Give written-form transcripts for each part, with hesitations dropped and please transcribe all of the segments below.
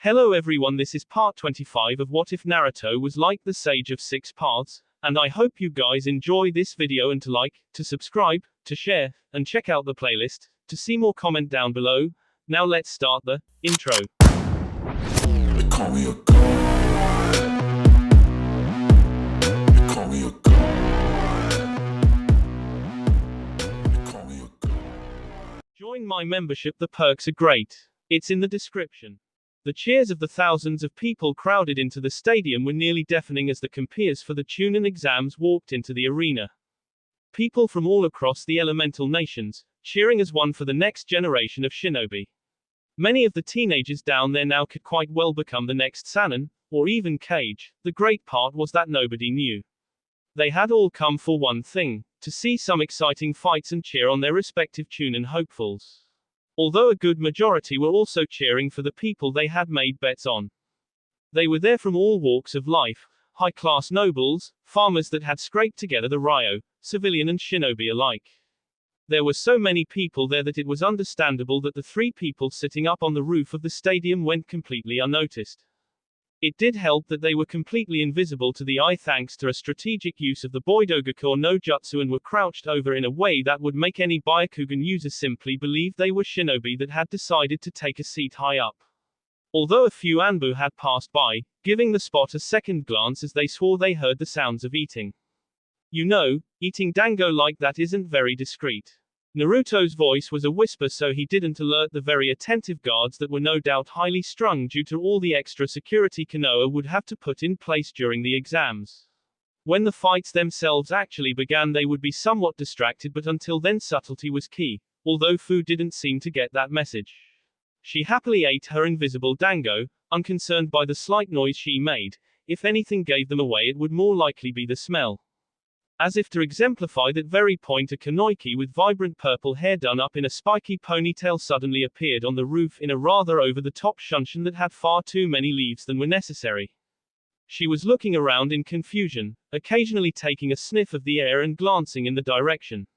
Hello everyone, this is part 25 of What If Naruto Was Like the Sage of Six Paths, and I hope you guys enjoy this video and to like, to subscribe, to share, and check out the playlist, to see more comment down below. Now let's start the intro. They call me a god. They call me a god. They call me a god. Join my membership, the perks are great. It's in the description. The cheers of the thousands of people crowded into the stadium were nearly deafening as the compeers for the Chunin exams walked into the arena. People from all across the elemental nations, cheering as one for the next generation of shinobi. Many of the teenagers down there now could quite well become the next Sannin, or even Kage. The great part was that nobody knew. They had all come for one thing, to see some exciting fights and cheer on their respective Chunin hopefuls. Although a good majority were also cheering for the people they had made bets on. They were there from all walks of life, high-class nobles, farmers that had scraped together the Ryo, civilian and shinobi alike. There were so many people there that it was understandable that the three people sitting up on the roof of the stadium went completely unnoticed. It did help that they were completely invisible to the eye thanks to a strategic use of the Boruto no Jutsu and were crouched over in a way that would make any Byakugan user simply believe they were shinobi that had decided to take a seat high up. Although a few Anbu had passed by, giving the spot a second glance as they swore they heard the sounds of eating. You know, eating dango like that isn't very discreet. Naruto's voice was a whisper, so he didn't alert the very attentive guards that were no doubt highly strung due to all the extra security Konoha would have to put in place during the exams. When the fights themselves actually began, they would be somewhat distracted, but until then subtlety was key, although Fu didn't seem to get that message. She happily ate her invisible dango, unconcerned by the slight noise she made. If anything gave them away, it would more likely be the smell. As if to exemplify that very point, a Kanoiki with vibrant purple hair done up in a spiky ponytail suddenly appeared on the roof in a rather over-the-top shunshin that had far too many leaves than were necessary. She was looking around in confusion, occasionally taking a sniff of the air and glancing in the direction.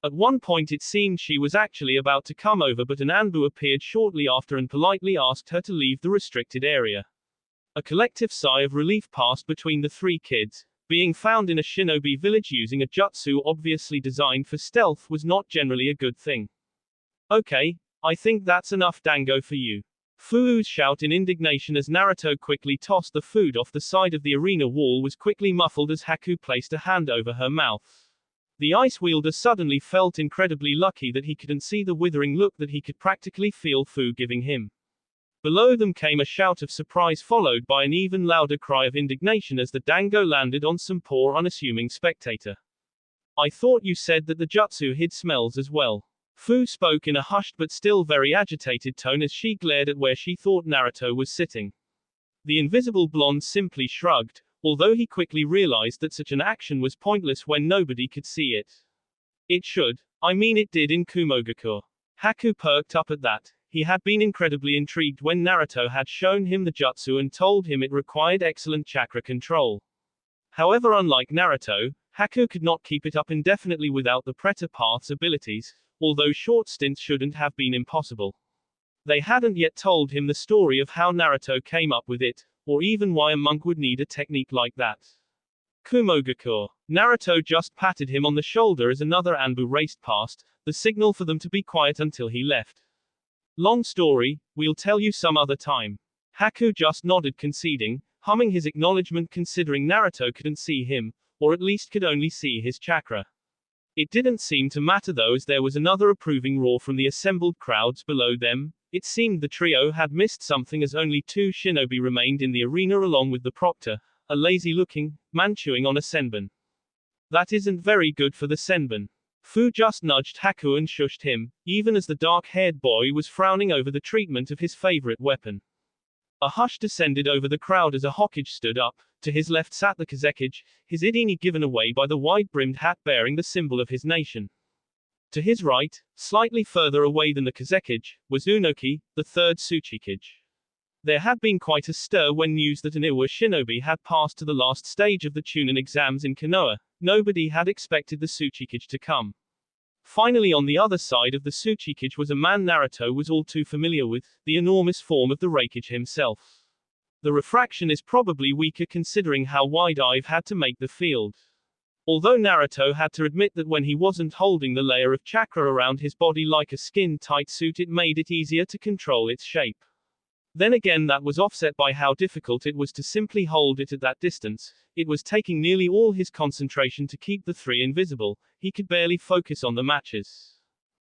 At one point it seemed she was actually about to come over, but an Anbu appeared shortly after and politely asked her to leave the restricted area. A collective sigh of relief passed between the three kids. Being found in a shinobi village using a jutsu obviously designed for stealth was not generally a good thing. Okay, I think that's enough dango for you. Fuu's shout in indignation as Naruto quickly tossed the food off the side of the arena wall was quickly muffled as Haku placed a hand over her mouth. The ice wielder suddenly felt incredibly lucky that he couldn't see the withering look that he could practically feel Fu giving him. Below them came a shout of surprise followed by an even louder cry of indignation as the dango landed on some poor unassuming spectator. I thought you said that the jutsu hid smells as well. Fu spoke in a hushed but still very agitated tone as she glared at where she thought Naruto was sitting. The invisible blonde simply shrugged, although he quickly realized that such an action was pointless when nobody could see it. It should. I mean it did in Kumogakure. Haku perked up at that. He had been incredibly intrigued when Naruto had shown him the jutsu and told him it required excellent chakra control. However, unlike Naruto, Haku could not keep it up indefinitely without the Preta Path's abilities, although short stints shouldn't have been impossible. They hadn't yet told him the story of how Naruto came up with it, or even why a monk would need a technique like that. Kumogakure. Naruto just patted him on the shoulder as another Anbu raced past, the signal for them to be quiet until he left. Long story, we'll tell you some other time. Haku just nodded, conceding, humming his acknowledgement considering Naruto couldn't see him, or at least could only see his chakra. It didn't seem to matter though, as there was another approving roar from the assembled crowds below them. It seemed the trio had missed something as only two shinobi remained in the arena along with the proctor, a lazy-looking man chewing on a senbon. That isn't very good for the senbon. Fu just nudged Haku and shushed him, even as the dark-haired boy was frowning over the treatment of his favorite weapon. A hush descended over the crowd as a Hokage stood up. To his left sat the Kazekage, his idini given away by the wide-brimmed hat bearing the symbol of his nation. To his right, slightly further away than the Kazekage, was Unoki, the third Tsuchikage. There had been quite a stir when news that an Iwa shinobi had passed to the last stage of the Chunin exams in Konoha. Nobody had expected the Tsuchikage to come. Finally, on the other side of the Tsuchikage was a man Naruto was all too familiar with, the enormous form of the Raikage himself. The refraction is probably weaker considering how wide I've had to make the field. Although Naruto had to admit that when he wasn't holding the layer of chakra around his body like a skin-tight suit, it made it easier to control its shape. Then again, that was offset by how difficult it was to simply hold it at that distance. It was taking nearly all his concentration to keep the three invisible. He could barely focus on the matches.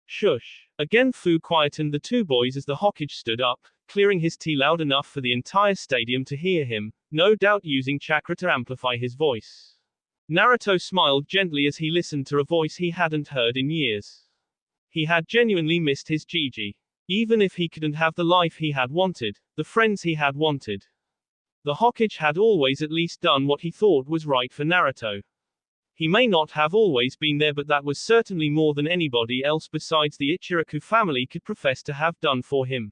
Shush. Again Fu quietened the two boys as the Hokage stood up, clearing his tea loud enough for the entire stadium to hear him, no doubt using chakra to amplify his voice. Naruto smiled gently as he listened to a voice he hadn't heard in years. He had genuinely missed his Gigi. Even if he couldn't have the life he had wanted, the friends he had wanted. The Hokage had always at least done what he thought was right for Naruto. He may not have always been there, but that was certainly more than anybody else besides the Ichiraku family could profess to have done for him.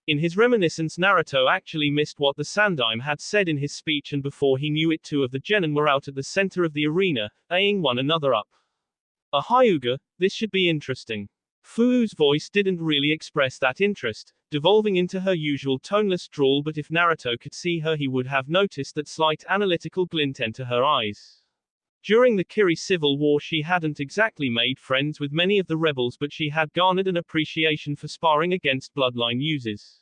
In his reminiscence, Naruto actually missed what the Sandaime had said in his speech, and before he knew it, two of the genin were out at the center of the arena, eyeing one another up. A Hyuga, this should be interesting. Fuu's voice didn't really express that interest, devolving into her usual toneless drawl, but if Naruto could see her, he would have noticed that slight analytical glint enter her eyes. During the Kiri Civil War, she hadn't exactly made friends with many of the rebels, but she had garnered an appreciation for sparring against bloodline users.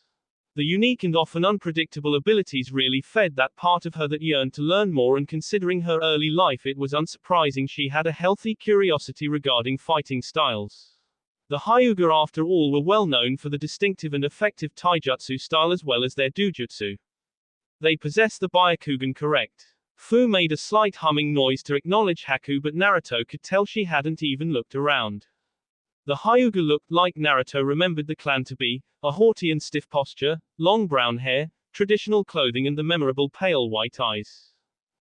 The unique and often unpredictable abilities really fed that part of her that yearned to learn more, and considering her early life, it was unsurprising she had a healthy curiosity regarding fighting styles. The Hyuga, after all, were well known for the distinctive and effective taijutsu style as well as their dojutsu. They possess the Byakugan correct. Fu made a slight humming noise to acknowledge Haku, but Naruto could tell she hadn't even looked around. The Hyuga looked like Naruto remembered the clan to be, a haughty and stiff posture, long brown hair, traditional clothing, and the memorable pale white eyes.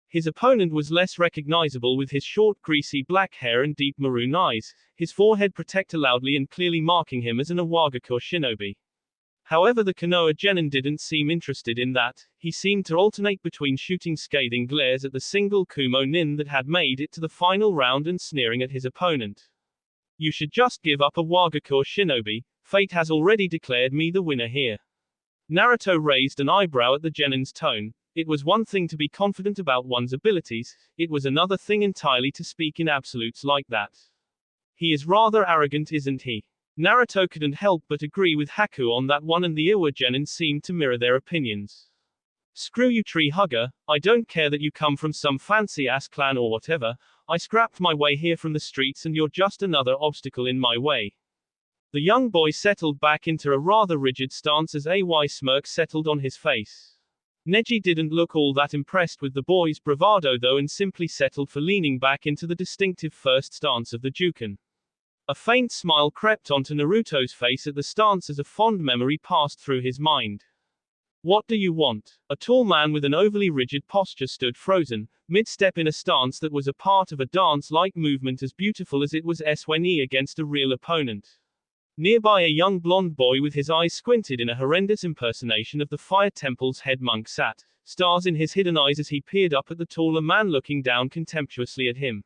His opponent was less recognizable with his short greasy black hair and deep maroon eyes, his forehead protector loudly and clearly marking him as an Iwagakure shinobi. However, the Konoha genin didn't seem interested in that. He seemed to alternate between shooting scathing glares at the single Kumo nin that had made it to the final round and sneering at his opponent. You should just give up, Iwagakure shinobi. Fate has already declared me the winner here. Naruto raised an eyebrow at the genin's tone. It was one thing to be confident about one's abilities, it was another thing entirely to speak in absolutes like that. He is rather arrogant, isn't he? Naruto couldn't help but agree with Haku on that one, and the Iwa genin seemed to mirror their opinions. Screw you, tree hugger, I don't care that you come from some fancy-ass clan or whatever, I scrapped my way here from the streets and you're just another obstacle in my way. The young boy settled back into a rather rigid stance as a smirk settled on his face. Neji didn't look all that impressed with the boy's bravado though, and simply settled for leaning back into the distinctive first stance of the Juken. A faint smile crept onto Naruto's face at the stance as a fond memory passed through his mind. What do you want? A tall man with an overly rigid posture stood frozen, mid-step in a stance that was a part of a dance-like movement as beautiful as it was when he against a real opponent. Nearby, a young blonde boy with his eyes squinted in a horrendous impersonation of the Fire Temple's head monk sat, stars in his hidden eyes as he peered up at the taller man looking down contemptuously at him.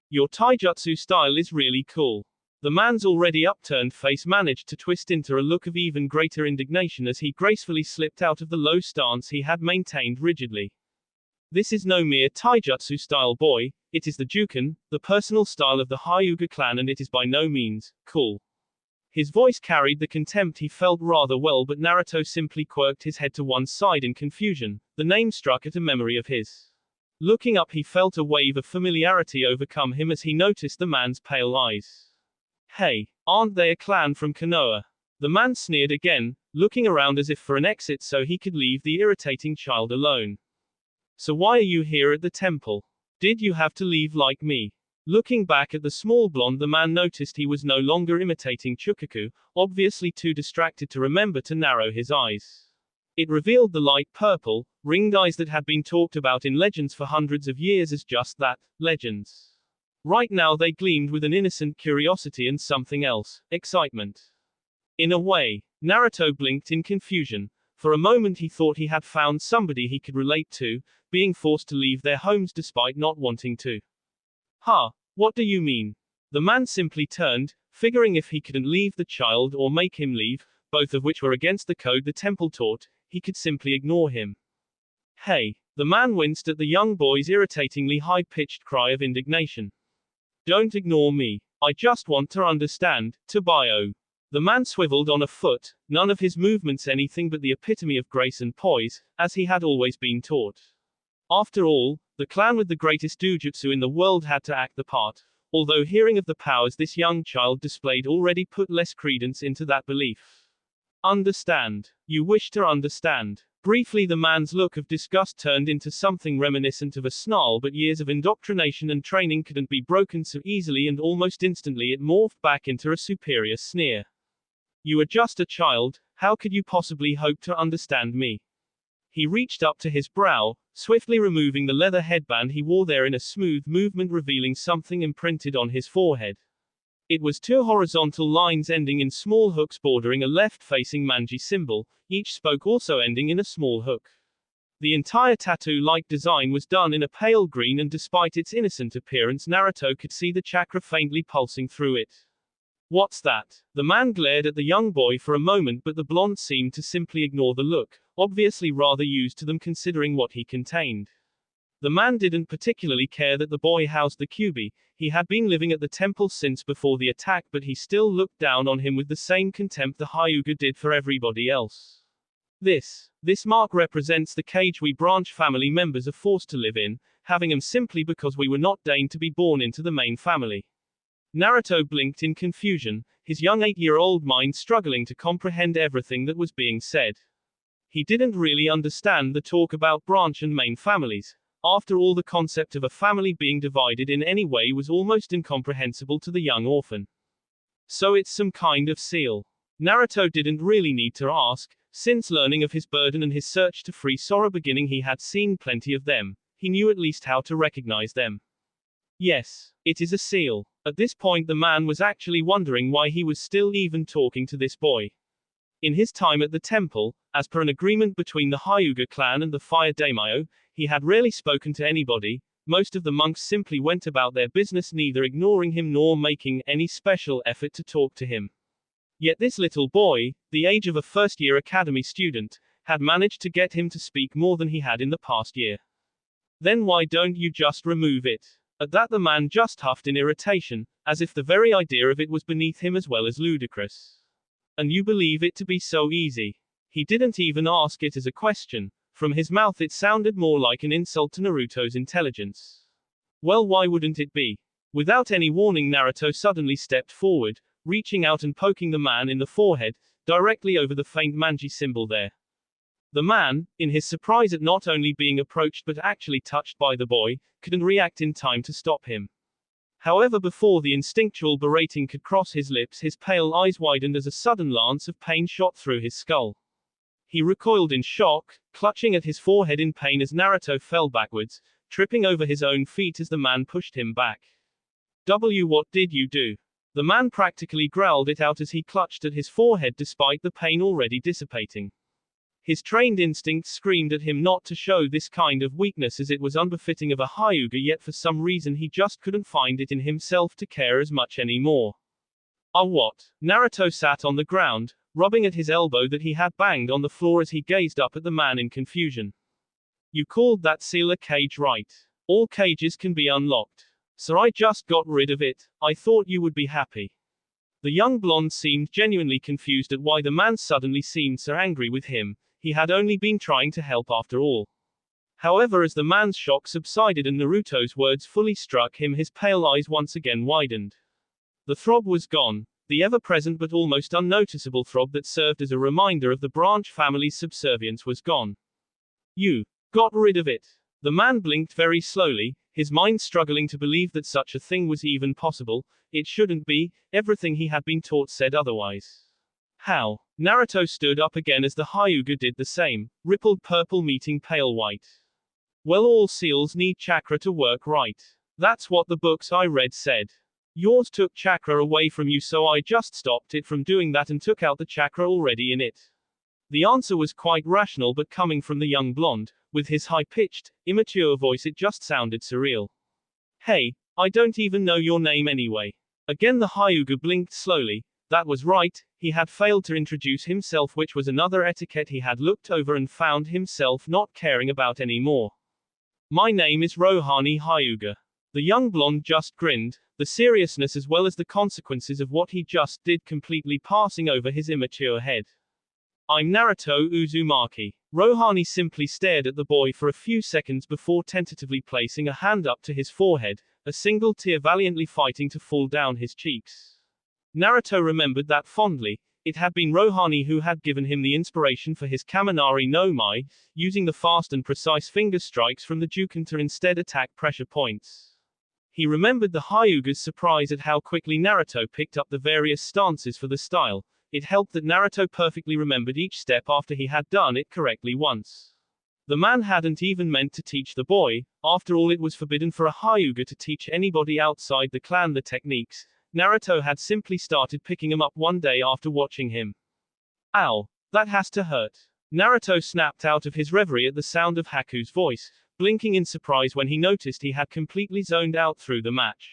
Your taijutsu style is really cool. The man's already upturned face managed to twist into a look of even greater indignation as he gracefully slipped out of the low stance he had maintained rigidly. This is no mere taijutsu style, boy, it is the Juken, the personal style of the Hyuga clan, and it is by no means cool. His voice carried the contempt he felt rather well, but Naruto simply quirked his head to one side in confusion. The name struck at a memory of his. Looking up, he felt a wave of familiarity overcome him as he noticed the man's pale eyes. Hey, aren't they a clan from Konoha? The man sneered again, looking around as if for an exit so he could leave the irritating child alone. So why are you here at the temple? Did you have to leave like me? Looking back at the small blonde, the man noticed he was no longer imitating Chukaku, obviously too distracted to remember to narrow his eyes. It revealed the light purple, ringed eyes that had been talked about in legends for hundreds of years as just that, legends. Right now they gleamed with an innocent curiosity and something else, excitement. In a way, Naruto blinked in confusion. For a moment he thought he had found somebody he could relate to, being forced to leave their homes despite not wanting to. Huh, what do you mean? The man simply turned, figuring if he couldn't leave the child or make him leave, both of which were against the code the temple taught, he could simply ignore him. Hey! The man winced at the young boy's irritatingly high-pitched cry of indignation. Don't ignore me. I just want to understand, Tobio. The man swiveled on a foot, none of his movements anything but the epitome of grace and poise, as he had always been taught. After all, the clan with the greatest dojutsu in the world had to act the part, although hearing of the powers this young child displayed already put less credence into that belief. Understand. You wish to understand. Briefly the man's look of disgust turned into something reminiscent of a snarl, but years of indoctrination and training couldn't be broken so easily, and almost instantly it morphed back into a superior sneer. You are just a child, how could you possibly hope to understand me? He reached up to his brow, swiftly removing the leather headband he wore there in a smooth movement, revealing something imprinted on his forehead. It was two horizontal lines ending in small hooks bordering a left-facing manji symbol, each spoke also ending in a small hook. The entire tattoo-like design was done in a pale green, and despite its innocent appearance, Naruto could see the chakra faintly pulsing through it. What's that? The man glared at the young boy for a moment, but the blonde seemed to simply ignore the look, obviously rather used to them considering what he contained. The man didn't particularly care that the boy housed the kyubi. He had been living at the temple since before the attack, but he still looked down on him with the same contempt the Hyuga did for everybody else. This mark represents the cage we branch family members are forced to live in, having them simply because we were not deigned to be born into the main family. Naruto blinked in confusion, his young 8-year-old mind struggling to comprehend everything that was being said. He didn't really understand the talk about branch and main families. After all, the concept of a family being divided in any way was almost incomprehensible to the young orphan. So it's some kind of seal. Naruto didn't really need to ask, since learning of his burden and his search to free Sora beginning, he had seen plenty of them. He knew at least how to recognize them. Yes, it is a seal. At this point the man was actually wondering why he was still even talking to this boy. In his time at the temple, as per an agreement between the Hyuga clan and the Fire Daimyo, he had rarely spoken to anybody. Most of the monks simply went about their business, neither ignoring him nor making any special effort to talk to him. Yet this little boy, the age of a first-year academy student, had managed to get him to speak more than he had in the past year. Then why don't you just remove it? At that the man just huffed in irritation, as if the very idea of it was beneath him as well as ludicrous. And you believe it to be so easy? He didn't even ask it as a question. From his mouth it sounded more like an insult to Naruto's intelligence. Well, why wouldn't it be? Without any warning, Naruto suddenly stepped forward, reaching out and poking the man in the forehead, directly over the faint manji symbol there. The man, in his surprise at not only being approached but actually touched by the boy, couldn't react in time to stop him. However, before the instinctual berating could cross his lips, his pale eyes widened as a sudden lance of pain shot through his skull. He recoiled in shock, clutching at his forehead in pain as Naruto fell backwards, tripping over his own feet as the man pushed him back. What did you do? The man practically growled it out as he clutched at his forehead despite the pain already dissipating. His trained instincts screamed at him not to show this kind of weakness, as it was unbefitting of a Hyuga, yet for some reason he just couldn't find it in himself to care as much anymore. What? Naruto sat on the ground, rubbing at his elbow that he had banged on the floor as he gazed up at the man in confusion. You called that seal a cage, right? All cages can be unlocked. So I just got rid of it. I thought you would be happy. The young blonde seemed genuinely confused at why the man suddenly seemed so angry with him. He had only been trying to help after all. However, as the man's shock subsided and Naruto's words fully struck him, his pale eyes once again widened. The throb was gone, the ever-present but almost unnoticeable throb that served as a reminder of the branch family's subservience was gone. You got rid of it. The man blinked very slowly, his mind struggling to believe that such a thing was even possible. It shouldn't be, everything he had been taught said otherwise. How? Naruto stood up again as the Hyuga did the same, rippled purple meeting pale white. Well, all seals need chakra to work right. That's what the books I read said. Yours took chakra away from you, so I just stopped it from doing that and took out the chakra already in it. The answer was quite rational, but coming from the young blonde, with his high-pitched, immature voice, it just sounded surreal. Hey, I don't even know your name anyway. Again the Hyuga blinked slowly. That was right, he had failed to introduce himself, which was another etiquette he had looked over and found himself not caring about anymore. My name is Rohani Hyuga. The young blonde just grinned, the seriousness as well as the consequences of what he just did completely passing over his immature head. I'm Naruto Uzumaki. Rohani simply stared at the boy for a few seconds before tentatively placing a hand up to his forehead, a single tear valiantly fighting to fall down his cheeks. Naruto remembered that fondly. It had been Rohani who had given him the inspiration for his Kaminari no Mai, using the fast and precise finger strikes from the Juken to instead attack pressure points. He remembered the Hyuga's surprise at how quickly Naruto picked up the various stances for the style. It helped that Naruto perfectly remembered each step after he had done it correctly once. The man hadn't even meant to teach the boy. After all, it was forbidden for a Hyuga to teach anybody outside the clan the techniques. Naruto had simply started picking them up one day after watching him. Ow, that has to hurt. Naruto snapped out of his reverie at the sound of Haku's voice, blinking in surprise when he noticed he had completely zoned out through the match.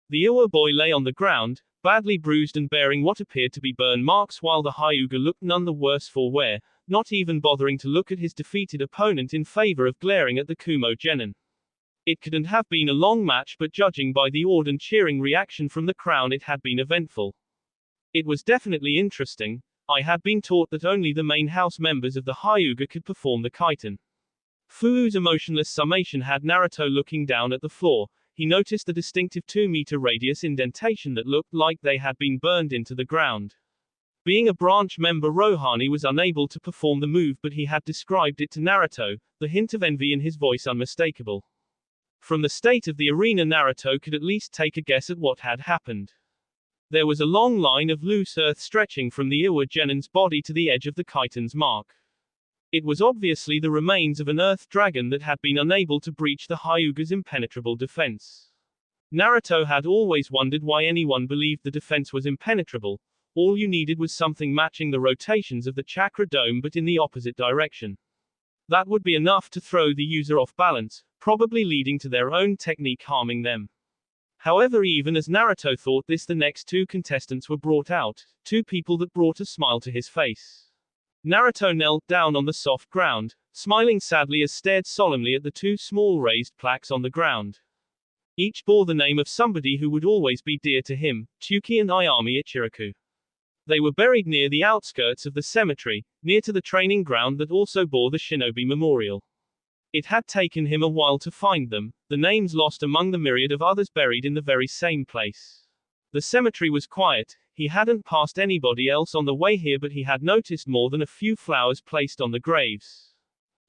The Iwa boy lay on the ground, badly bruised and bearing what appeared to be burn marks, while the Hyuga looked none the worse for wear, not even bothering to look at his defeated opponent in favor of glaring at the Kumo Genin. It couldn't have been a long match, but judging by the awed and cheering reaction from the crowd, it had been eventful. It was definitely interesting. I had been taught that only the main house members of the Hyuga could perform the kaitan. Fuu's emotionless summation had Naruto looking down at the floor. He noticed the distinctive 2-meter radius indentation that looked like they had been burned into the ground. Being a branch member, Rohani was unable to perform the move, but he had described it to Naruto, the hint of envy in his voice unmistakable. From the state of the arena, Naruto could at least take a guess at what had happened. There was a long line of loose earth stretching from the Iwa Genin's body to the edge of the Kaitan's mark. It was obviously the remains of an earth dragon that had been unable to breach the Hyuga's impenetrable defense. Naruto had always wondered why anyone believed the defense was impenetrable. All you needed was something matching the rotations of the chakra dome but in the opposite direction. That would be enough to throw the user off balance, probably leading to their own technique harming them. However, even as Naruto thought this, the next two contestants were brought out, two people that brought a smile to his face. Naruto knelt down on the soft ground, smiling sadly as stared solemnly at the two small raised plaques on the ground. Each bore the name of somebody who would always be dear to him, Tsuki and Ayami Ichiraku. They were buried near the outskirts of the cemetery, near to the training ground that also bore the Shinobi Memorial. It had taken him a while to find them, the names lost among the myriad of others buried in the very same place. The cemetery was quiet. He hadn't passed anybody else on the way here, but he had noticed more than a few flowers placed on the graves.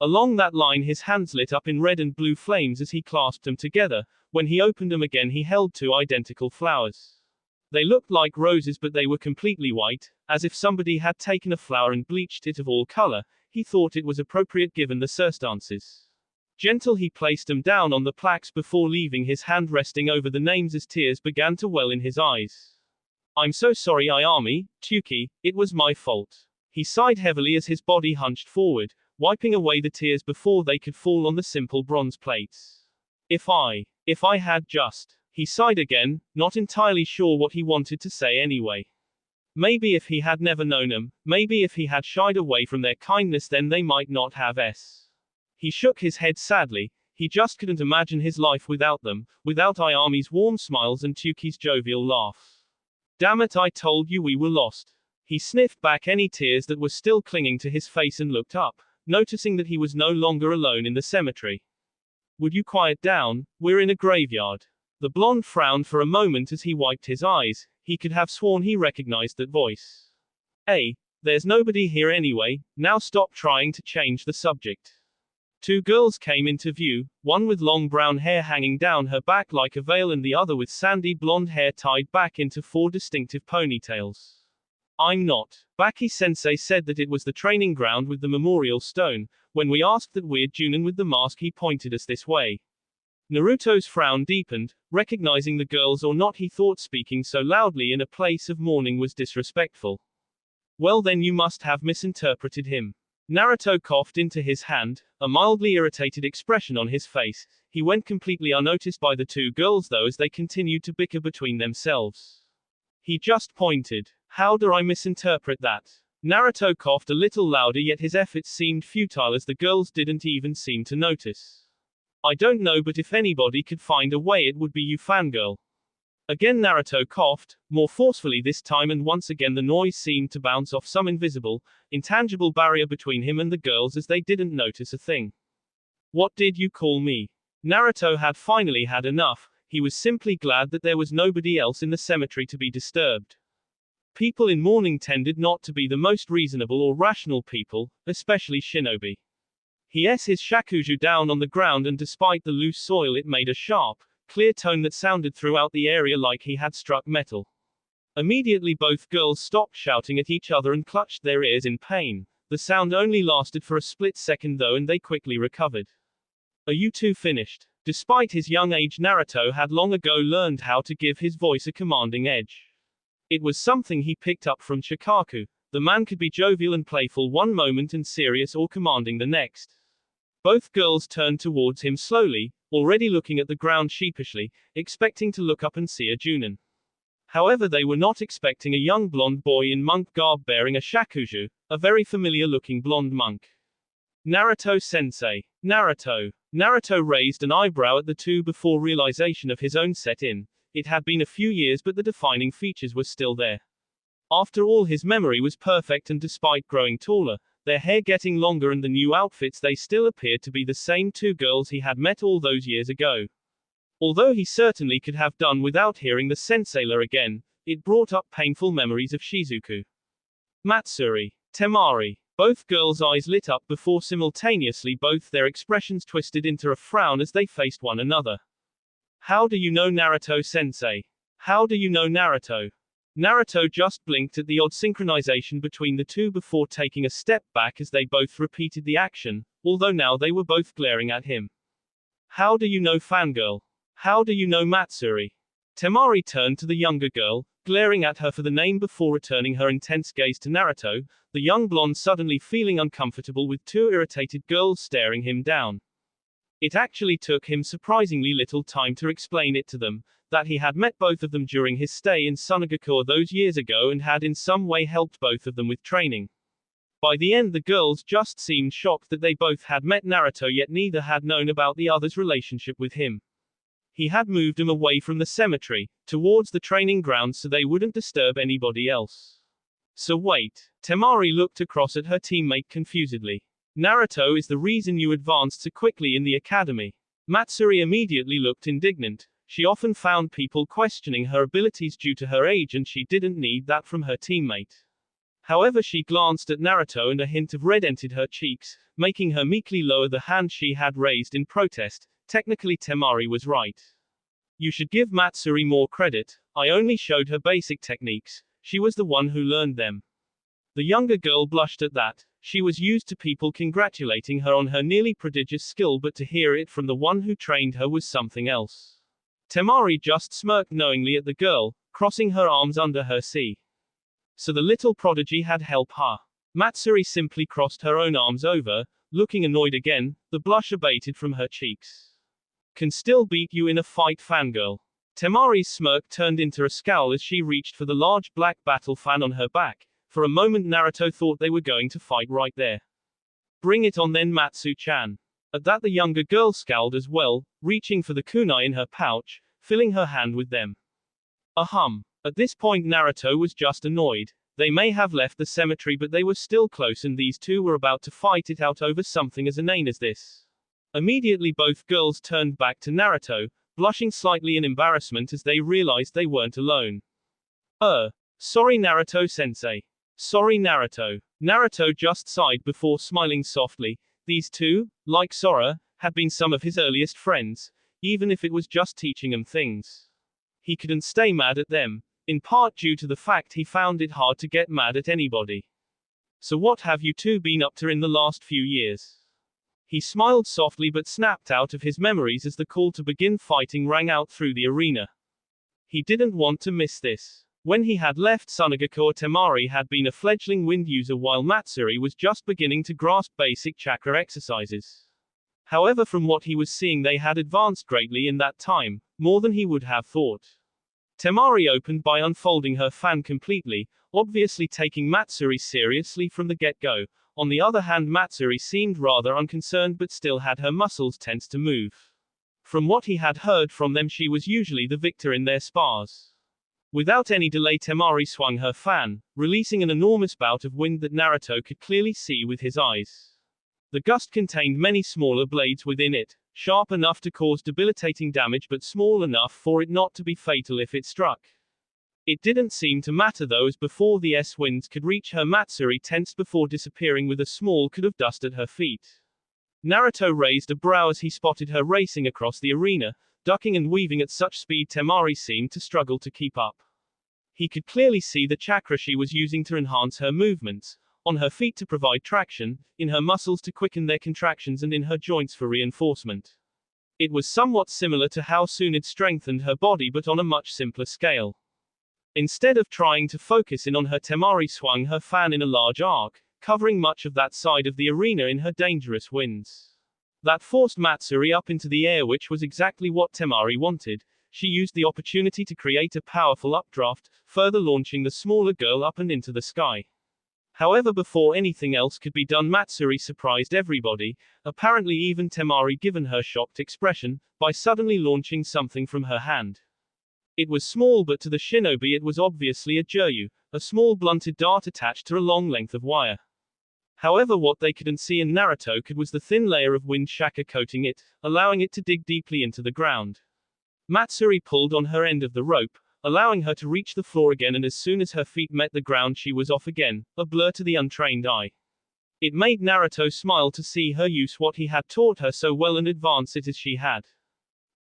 Along that line his hands lit up in red and blue flames as he clasped them together. When he opened them again, he held two identical flowers. They looked like roses, but they were completely white, as if somebody had taken a flower and bleached it of all color. He thought it was appropriate given the circumstances. Gentle, he placed them down on the plaques before leaving his hand resting over the names as tears began to well in his eyes. I'm so sorry, Ayami, Tsuki, it was my fault. He sighed heavily as his body hunched forward, wiping away the tears before they could fall on the simple bronze plates. If I had just. He sighed again, not entirely sure what he wanted to say anyway. Maybe if he had never known them, maybe if he had shied away from their kindness, then they might not have. He shook his head sadly. He just couldn't imagine his life without them, without Ayami's warm smiles and Tsuki's jovial laugh. Damn it, I told you we were lost. He sniffed back any tears that were still clinging to his face and looked up, noticing that he was no longer alone in the cemetery. Would you quiet down? We're in a graveyard. The blonde frowned for a moment as he wiped his eyes. He could have sworn he recognized that voice. Hey, there's nobody here anyway, now stop trying to change the subject. Two girls came into view, one with long brown hair hanging down her back like a veil and the other with sandy blonde hair tied back into four distinctive ponytails. I'm not. Baki-sensei said that it was the training ground with the memorial stone. When we asked that weird Junin with the mask, he pointed us this way. Naruto's frown deepened, recognizing the girls or not. He thought speaking so loudly in a place of mourning was disrespectful. Well then, you must have misinterpreted him. Naruto coughed into his hand, a mildly irritated expression on his face. He went completely unnoticed by the two girls though as they continued to bicker between themselves. He just pointed. How do I misinterpret that? Naruto coughed a little louder yet his efforts seemed futile as the girls didn't even seem to notice. I don't know but if anybody could find a way it would be you fangirl. Again Naruto coughed, more forcefully this time and once again the noise seemed to bounce off some invisible, intangible barrier between him and the girls as they didn't notice a thing. What did you call me? Naruto had finally had enough, he was simply glad that there was nobody else in the cemetery to be disturbed. People in mourning tended not to be the most reasonable or rational people, especially shinobi. He s his shakuju down on the ground and despite the loose soil it made a sharp, clear tone that sounded throughout the area like he had struck metal. Immediately both girls stopped shouting at each other and clutched their ears in pain. The sound only lasted for a split second though and they quickly recovered. Are you two finished? Despite his young age Naruto had long ago learned how to give his voice a commanding edge. It was something he picked up from Chikaku. The man could be jovial and playful one moment and serious or commanding the next. Both girls turned towards him slowly, already looking at the ground sheepishly, expecting to look up and see a Junin. However they were not expecting a young blonde boy in monk garb bearing a shakuju, a very familiar-looking blonde monk. Naruto-sensei. Naruto. Naruto raised an eyebrow at the two before realization of his own set in. It had been a few years but the defining features were still there. After all his memory was perfect and despite growing taller, their hair getting longer and the new outfits they still appeared to be the same two girls he had met all those years ago. Although he certainly could have done without hearing the senseiler again, it brought up painful memories of Shizuku. Matsuri. Temari. Both girls' eyes lit up before simultaneously both their expressions twisted into a frown as they faced one another. How do you know Naruto-sensei? How do you know Naruto? Naruto just blinked at the odd synchronization between the two before taking a step back as they both repeated the action, although now they were both glaring at him. How do you know fangirl? How do you know Matsuri? Temari turned to the younger girl, glaring at her for the name before returning her intense gaze to Naruto, the young blonde suddenly feeling uncomfortable with two irritated girls staring him down. It actually took him surprisingly little time to explain it to them, that he had met both of them during his stay in Sunagakure those years ago and had in some way helped both of them with training. By the end the girls just seemed shocked that they both had met Naruto yet neither had known about the other's relationship with him. He had moved them away from the cemetery, towards the training grounds so they wouldn't disturb anybody else. So wait. Temari looked across at her teammate confusedly. Naruto is the reason you advanced so quickly in the academy. Matsuri immediately looked indignant. She often found people questioning her abilities due to her age and she didn't need that from her teammate. However she glanced at Naruto and a hint of red entered her cheeks, making her meekly lower the hand she had raised in protest. Technically Temari was right. You should give Matsuri more credit. I only showed her basic techniques. She was the one who learned them. The younger girl blushed at that. She was used to people congratulating her on her nearly prodigious skill but to hear it from the one who trained her was something else. Temari just smirked knowingly at the girl, crossing her arms under her see. So the little prodigy had help her. Matsuri simply crossed her own arms over, looking annoyed again, the blush abated from her cheeks. Can still beat you in a fight fangirl. Temari's smirk turned into a scowl as she reached for the large black battle fan on her back. For a moment Naruto thought they were going to fight right there. Bring it on then Matsu-chan. At that the younger girl scowled as well, reaching for the kunai in her pouch, filling her hand with them. Ahem. At this point Naruto was just annoyed. They may have left the cemetery but they were still close and these two were about to fight it out over something as inane as this. Immediately both girls turned back to Naruto, blushing slightly in embarrassment as they realized they weren't alone. Sorry Naruto-sensei. Sorry Naruto. Naruto just sighed before smiling softly. These two, like Sora, had been some of his earliest friends, even if it was just teaching him things. He couldn't stay mad at them, in part due to the fact he found it hard to get mad at anybody. So what have you two been up to in the last few years? He smiled softly but snapped out of his memories as the call to begin fighting rang out through the arena. He didn't want to miss this. When he had left Sunagakure, Temari had been a fledgling wind user while Matsuri was just beginning to grasp basic chakra exercises. However, from what he was seeing, they had advanced greatly in that time, more than he would have thought. Temari opened by unfolding her fan completely, obviously taking Matsuri seriously from the get-go. On the other hand, Matsuri seemed rather unconcerned but still had her muscles tense to move. From what he had heard from them, she was usually the victor in their spars. Without any delay, Temari swung her fan, releasing an enormous bout of wind that Naruto could clearly see with his eyes. The gust contained many smaller blades within it, sharp enough to cause debilitating damage but small enough for it not to be fatal if it struck. It didn't seem to matter though, as before the S-winds could reach her, Matsuri tensed before disappearing with a small cloud of dust at her feet. Naruto raised a brow as he spotted her racing across the arena, ducking and weaving at such speed Temari seemed to struggle to keep up. He could clearly see the chakra she was using to enhance her movements, on her feet to provide traction, in her muscles to quicken their contractions, and in her joints for reinforcement. It was somewhat similar to how Tsunade strengthened her body, but on a much simpler scale. Instead of trying to focus in on her, Temari swung her fan in a large arc, covering much of that side of the arena in her dangerous winds. That forced Matsuri up into the air, which was exactly what Temari wanted. She used the opportunity to create a powerful updraft, further launching the smaller girl up and into the sky. However, before anything else could be done, Matsuri surprised everybody, apparently even Temari given her shocked expression, by suddenly launching something from her hand. It was small, but to the shinobi it was obviously a juryu, a small blunted dart attached to a long length of wire. However, what they couldn't see and Naruto could was the thin layer of wind chakra coating it, allowing it to dig deeply into the ground. Matsuri pulled on her end of the rope, allowing her to reach the floor again, and as soon as her feet met the ground she was off again, a blur to the untrained eye. It made Naruto smile to see her use what he had taught her so well and advance it as she had.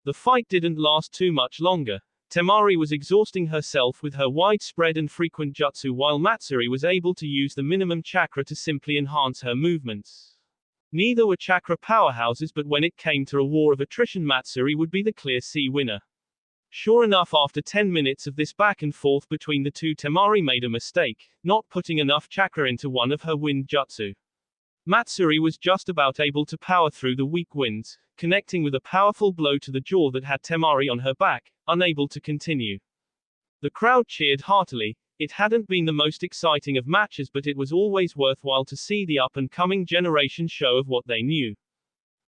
The fight didn't last too much longer. Temari was exhausting herself with her widespread and frequent jutsu, while Matsuri was able to use the minimum chakra to simply enhance her movements. Neither were chakra powerhouses, but when it came to a war of attrition, Matsuri would be the clear C winner. Sure enough, after 10 minutes of this back and forth between the two, Temari made a mistake, not putting enough chakra into one of her wind jutsu. Matsuri was just about able to power through the weak winds, connecting with a powerful blow to the jaw that had Temari on her back, unable to continue. The crowd cheered heartily. It hadn't been the most exciting of matches, but it was always worthwhile to see the up-and-coming generation show of what they knew.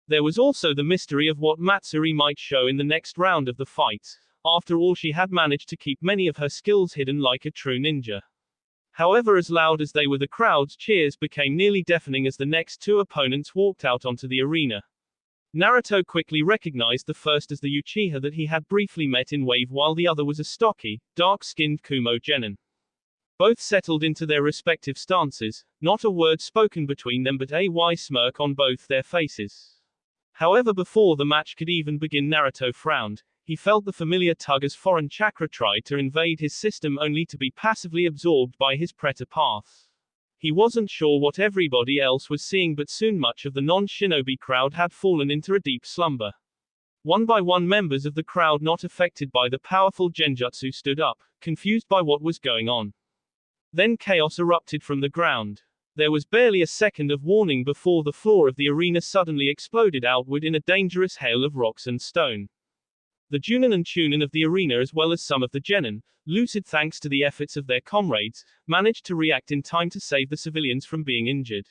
There was also the mystery of what Matsuri might show in the next round of the fights. After all, she had managed to keep many of her skills hidden like a true ninja. However, as loud as they were, the crowd's cheers became nearly deafening as the next two opponents walked out onto the arena. Naruto quickly recognized the first as the Uchiha that he had briefly met in Wave, while the other was a stocky, dark-skinned Kumo genin. Both settled into their respective stances, not a word spoken between them but a wry smirk on both their faces. However, before the match could even begin, Naruto frowned. He felt the familiar tug as foreign chakra tried to invade his system, only to be passively absorbed by his preta-path. He wasn't sure what everybody else was seeing, but soon much of the non-shinobi crowd had fallen into a deep slumber. One by one, members of the crowd not affected by the powerful genjutsu stood up, confused by what was going on. Then chaos erupted from the ground. There was barely a second of warning before the floor of the arena suddenly exploded outward in a dangerous hail of rocks and stone. The Junin and Chunin of the arena, as well as some of the genin, lucid thanks to the efforts of their comrades, managed to react in time to save the civilians from being injured.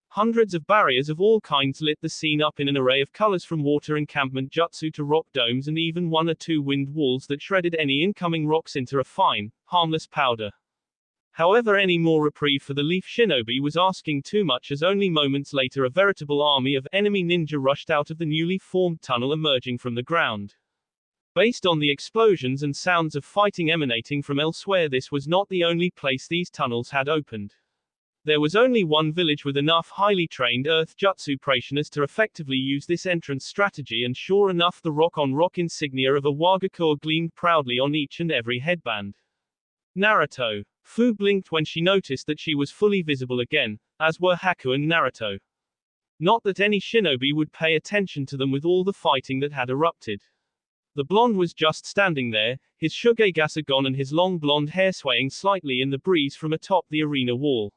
Hundreds of barriers of all kinds lit the scene up in an array of colors, from water encampment jutsu to rock domes, and even one or two wind walls that shredded any incoming rocks into a fine, harmless powder. However, any more reprieve for the Leaf Shinobi was asking too much, as only moments later a veritable army of enemy ninja rushed out of the newly formed tunnel emerging from the ground. Based on the explosions and sounds of fighting emanating from elsewhere, this was not the only place these tunnels had opened. There was only one village with enough highly trained earth jutsu practitioners to effectively use this entrance strategy, and sure enough, the rock-on-rock insignia of a Wagakur gleamed proudly on each and every headband. Naruto. Fu blinked when she noticed that she was fully visible again, as were Haku and Naruto. Not that any shinobi would pay attention to them with all the fighting that had erupted. The blonde was just standing there, his shugegasa gone and his long blonde hair swaying slightly in the breeze from atop the arena wall.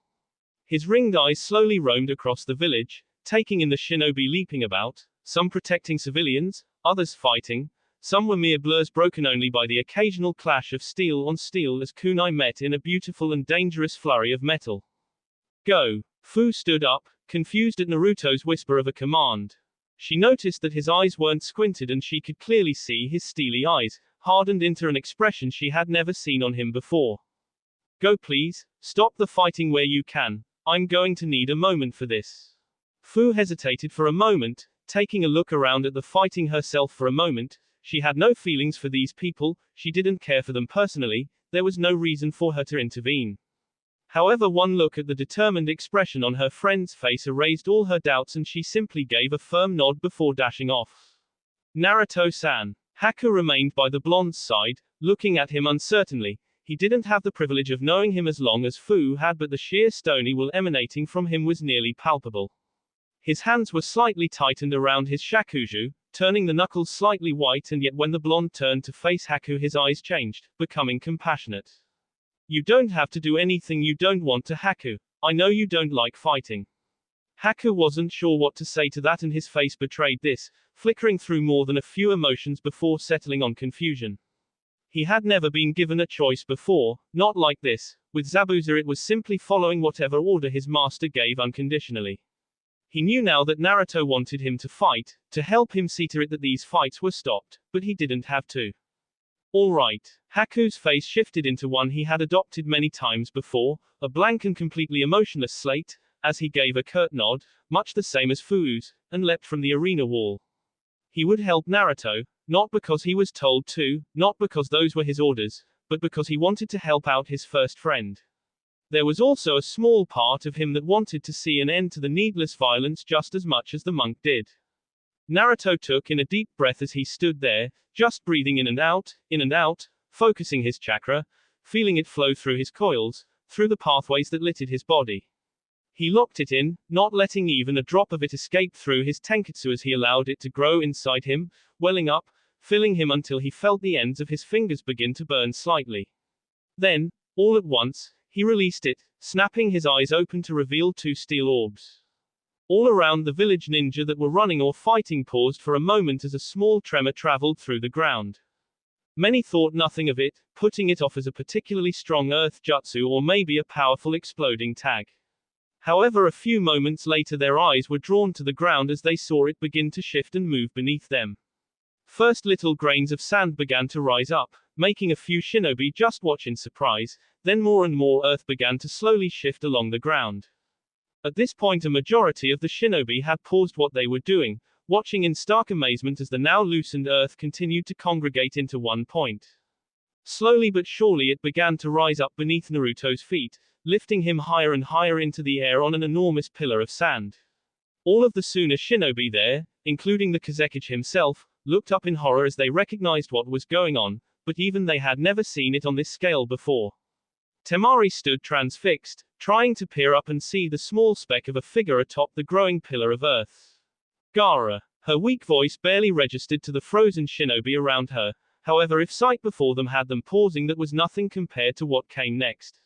His ringed eyes slowly roamed across the village, taking in the shinobi leaping about, some protecting civilians, others fighting. Some were mere blurs broken only by the occasional clash of steel on steel as kunai met in a beautiful and dangerous flurry of metal. Go! Fu stood up, confused at Naruto's whisper of a command. She noticed that his eyes weren't squinted and she could clearly see his steely eyes, hardened into an expression she had never seen on him before. Go please, stop the fighting where you can, I'm going to need a moment for this. Fu hesitated for a moment, taking a look around at the fighting herself for a moment. She had no feelings for these people, she didn't care for them personally, there was no reason for her to intervene. However, one look at the determined expression on her friend's face erased all her doubts and she simply gave a firm nod before dashing off. Naruto-san. Haku remained by the blonde's side, looking at him uncertainly. He didn't have the privilege of knowing him as long as Fu had, but the sheer stony will emanating from him was nearly palpable. His hands were slightly tightened around his shakuju, turning the knuckles slightly white, and yet when the blonde turned to face Haku his eyes changed, becoming compassionate. You don't have to do anything you don't want to, Haku. I know you don't like fighting. Haku wasn't sure what to say to that and his face betrayed this, flickering through more than a few emotions before settling on confusion. He had never been given a choice before, not like this. With Zabuza it was simply following whatever order his master gave unconditionally. He knew now that Naruto wanted him to fight, to help him see to it that these fights were stopped, but he didn't have to. All right. Haku's face shifted into one he had adopted many times before, a blank and completely emotionless slate, as he gave a curt nod, much the same as Fu's, and leapt from the arena wall. He would help Naruto, not because he was told to, not because those were his orders, but because he wanted to help out his first friend. There was also a small part of him that wanted to see an end to the needless violence just as much as the monk did. Naruto took in a deep breath as he stood there, just breathing in and out, focusing his chakra, feeling it flow through his coils, through the pathways that littered his body. He locked it in, not letting even a drop of it escape through his tenketsu as he allowed it to grow inside him, welling up, filling him until he felt the ends of his fingers begin to burn slightly. Then, all at once, he released it, snapping his eyes open to reveal two steel orbs. All around the village ninja that were running or fighting paused for a moment as a small tremor traveled through the ground. Many thought nothing of it, putting it off as a particularly strong earth jutsu or maybe a powerful exploding tag. However, a few moments later their eyes were drawn to the ground as they saw it begin to shift and move beneath them. First little grains of sand began to rise up, making a few shinobi just watch in surprise, then more and more earth began to slowly shift along the ground. At this point a majority of the shinobi had paused what they were doing, watching in stark amazement as the now loosened earth continued to congregate into one point. Slowly but surely it began to rise up beneath Naruto's feet, lifting him higher and higher into the air on an enormous pillar of sand. All of the Suna shinobi there, including the Kazekage himself, looked up in horror as they recognized what was going on, but even they had never seen it on this scale before. Temari stood transfixed, trying to peer up and see the small speck of a figure atop the growing pillar of earth. Gaara. Her weak voice barely registered to the frozen shinobi around her, however if sight before them had them pausing that was nothing compared to what came next.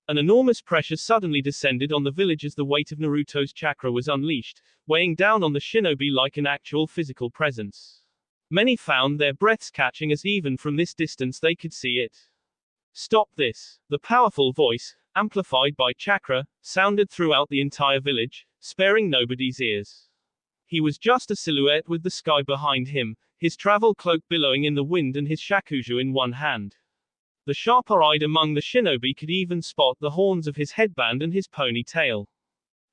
An enormous pressure suddenly descended on the village as the weight of Naruto's chakra was unleashed, weighing down on the shinobi like an actual physical presence. Many found their breaths catching as even from this distance they could see it. Stop this! The powerful voice, amplified by chakra, sounded throughout the entire village, sparing nobody's ears. He was just a silhouette with the sky behind him, his travel cloak billowing in the wind and his shakuju in one hand. The sharper-eyed among the shinobi could even spot the horns of his headband and his ponytail.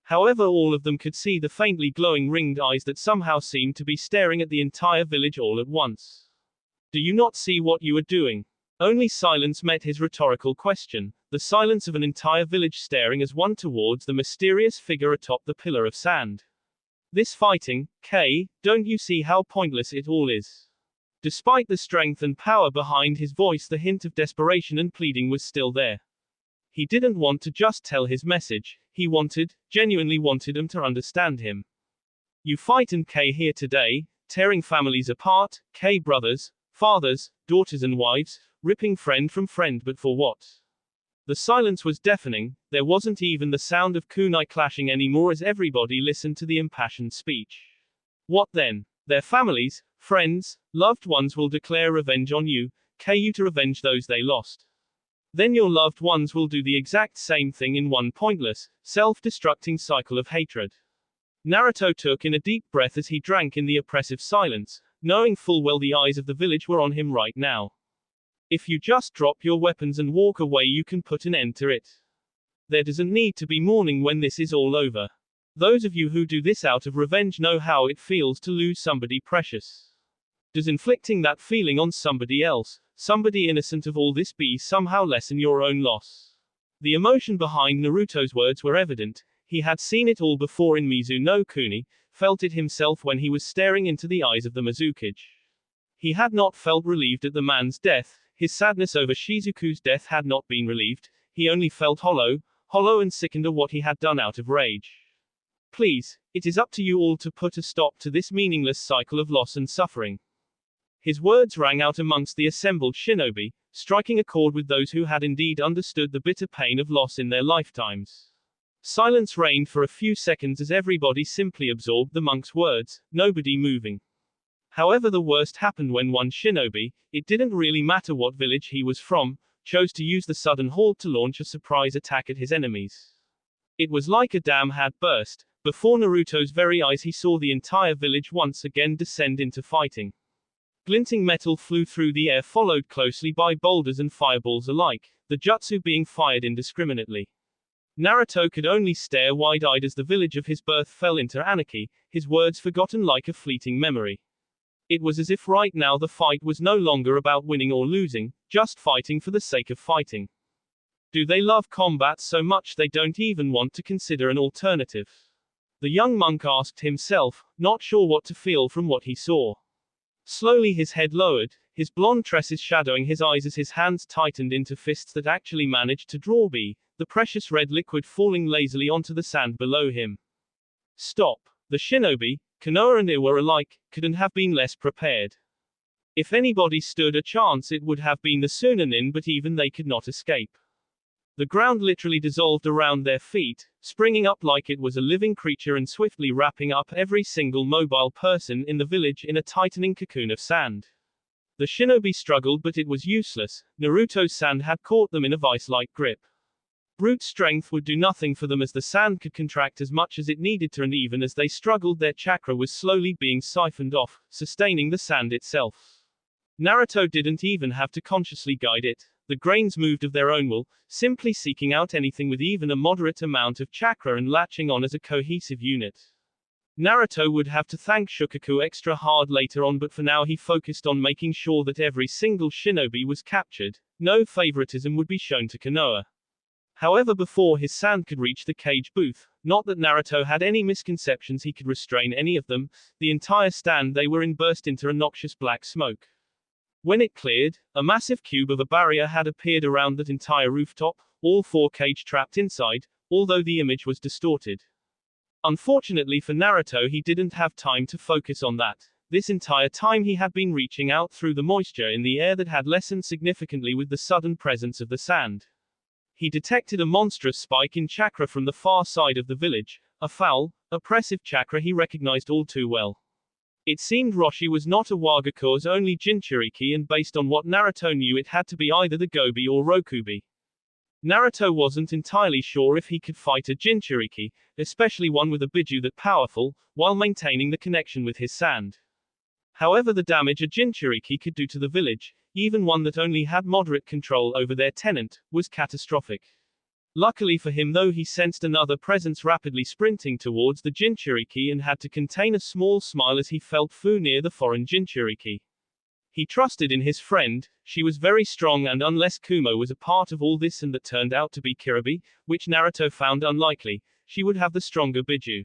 However, all of them could see the faintly glowing ringed eyes that somehow seemed to be staring at the entire village all at once. Do you not see what you are doing? Only silence met his rhetorical question, the silence of an entire village staring as one towards the mysterious figure atop the pillar of sand. This fighting, Kay, don't you see how pointless it all is? Despite the strength and power behind his voice, the hint of desperation and pleading was still there. He didn't want to just tell his message, he genuinely wanted them to understand him. You fight and Kay here today, tearing families apart, Kay brothers, Fathers, daughters and wives, ripping friend from friend, but for what? The silence was deafening, there wasn't even the sound of kunai clashing anymore as everybody listened to the impassioned speech. What then? Their families, friends, loved ones will declare revenge on you, you to revenge those they lost. Then your loved ones will do the exact same thing in one pointless, self-destructing cycle of hatred. Naruto took in a deep breath as he drank in the oppressive silence, knowing full well the eyes of the village were on him right now. If you just drop your weapons and walk away, you can put an end to it. There doesn't need to be mourning when this is all over. Those of you who do this out of revenge know how it feels to lose somebody precious. Does inflicting that feeling on somebody else, somebody innocent of all this, be somehow lessen your own loss? The emotion behind Naruto's words were evident. He had seen it all before in Mizu no Kuni, felt it himself when he was staring into the eyes of the Mizukage. He had not felt relieved at the man's death, his sadness over Shizuku's death had not been relieved, he only felt hollow and sickened at what he had done out of rage. Please, it is up to you all to put a stop to this meaningless cycle of loss and suffering. His words rang out amongst the assembled shinobi, striking a chord with those who had indeed understood the bitter pain of loss in their lifetimes. Silence reigned for a few seconds as everybody simply absorbed the monk's words, nobody moving. However, the worst happened when one shinobi, it didn't really matter what village he was from, chose to use the sudden halt to launch a surprise attack at his enemies. It was like a dam had burst. Before Naruto's very eyes he saw the entire village once again descend into fighting. Glinting metal flew through the air, followed closely by boulders and fireballs alike, the jutsu being fired indiscriminately. Naruto could only stare wide-eyed as the village of his birth fell into anarchy, his words forgotten like a fleeting memory. It was as if right now the fight was no longer about winning or losing, just fighting for the sake of fighting. Do they love combat so much they don't even want to consider an alternative? The young monk asked himself, not sure what to feel from what he saw. Slowly his head lowered, his blonde tresses shadowing his eyes as his hands tightened into fists that actually managed to draw the precious red liquid falling lazily onto the sand below him. Stop. The shinobi, Konoha and Iwa alike, couldn't have been less prepared. If anybody stood a chance it would have been the Sunanin, but even they could not escape. The ground literally dissolved around their feet, springing up like it was a living creature and swiftly wrapping up every single mobile person in the village in a tightening cocoon of sand. The shinobi struggled, but it was useless. Naruto's sand had caught them in a vice-like grip. Brute strength would do nothing for them as the sand could contract as much as it needed to, and even as they struggled their chakra was slowly being siphoned off, sustaining the sand itself. Naruto didn't even have to consciously guide it. The grains moved of their own will, simply seeking out anything with even a moderate amount of chakra and latching on as a cohesive unit. Naruto would have to thank Shukaku extra hard later on, but for now he focused on making sure that every single shinobi was captured. No favoritism would be shown to Konoha. However, before his sand could reach the cage booth, not that Naruto had any misconceptions he could restrain any of them, the entire stand they were in burst into a noxious black smoke. When it cleared, a massive cube of a barrier had appeared around that entire rooftop, all four cage trapped inside, although the image was distorted. Unfortunately for Naruto, he didn't have time to focus on that. This entire time he had been reaching out through the moisture in the air that had lessened significantly with the sudden presence of the sand. He detected a monstrous spike in chakra from the far side of the village, a foul, oppressive chakra he recognized all too well. It seemed Roshi was not a Wagakure's only Jinchuriki, and based on what Naruto knew it had to be either the Gobi or Rokubi. Naruto wasn't entirely sure if he could fight a Jinchuriki, especially one with a Biju that powerful, while maintaining the connection with his sand. However, the damage a Jinchuriki could do to the village, even one that only had moderate control over their tenant, was catastrophic. Luckily for him though, he sensed another presence rapidly sprinting towards the Jinchuriki and had to contain a small smile as he felt Fu near the foreign Jinchuriki. He trusted in his friend, she was very strong, and unless Kumo was a part of all this and that turned out to be Kiribi, which Naruto found unlikely, she would have the stronger Biju.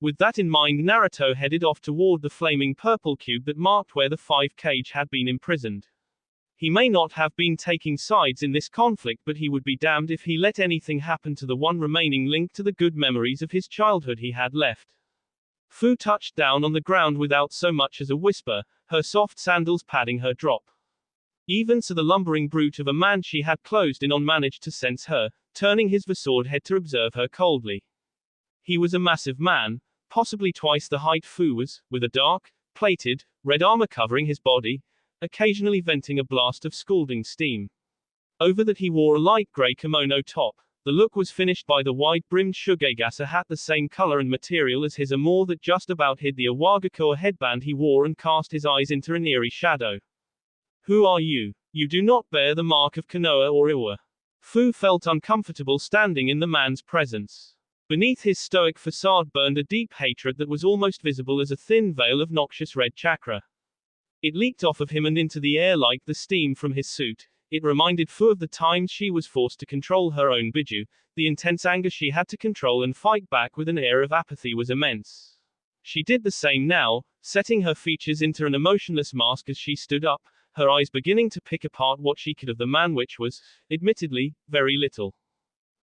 With that in mind, Naruto headed off toward the flaming purple cube that marked where the 5 cage had been imprisoned. He may not have been taking sides in this conflict, but he would be damned if he let anything happen to the one remaining link to the good memories of his childhood he had left. Fu touched down on the ground without so much as a whisper, her soft sandals padding her drop. Even so the lumbering brute of a man she had closed in on managed to sense her, turning his visored head to observe her coldly. He was a massive man, possibly twice the height Fu was, with a dark, plated, red armor covering his body, occasionally venting a blast of scalding steam. Over that he wore a light gray kimono top. The look was finished by the wide-brimmed shugegasa hat, the same color and material as his armor that just about hid the awagakoa headband he wore, and cast his eyes into an eerie shadow. Who are you? You do not bear the mark of Konoha or Iwa. Fu felt uncomfortable standing in the man's presence. Beneath his stoic facade burned a deep hatred that was almost visible as a thin veil of noxious red chakra. It leaked off of him and into the air like the steam from his suit. It reminded Fu of the times she was forced to control her own biju. The intense anger she had to control and fight back with an air of apathy was immense. She did the same now, setting her features into an emotionless mask as she stood up, her eyes beginning to pick apart what she could of the man, which was, admittedly, very little.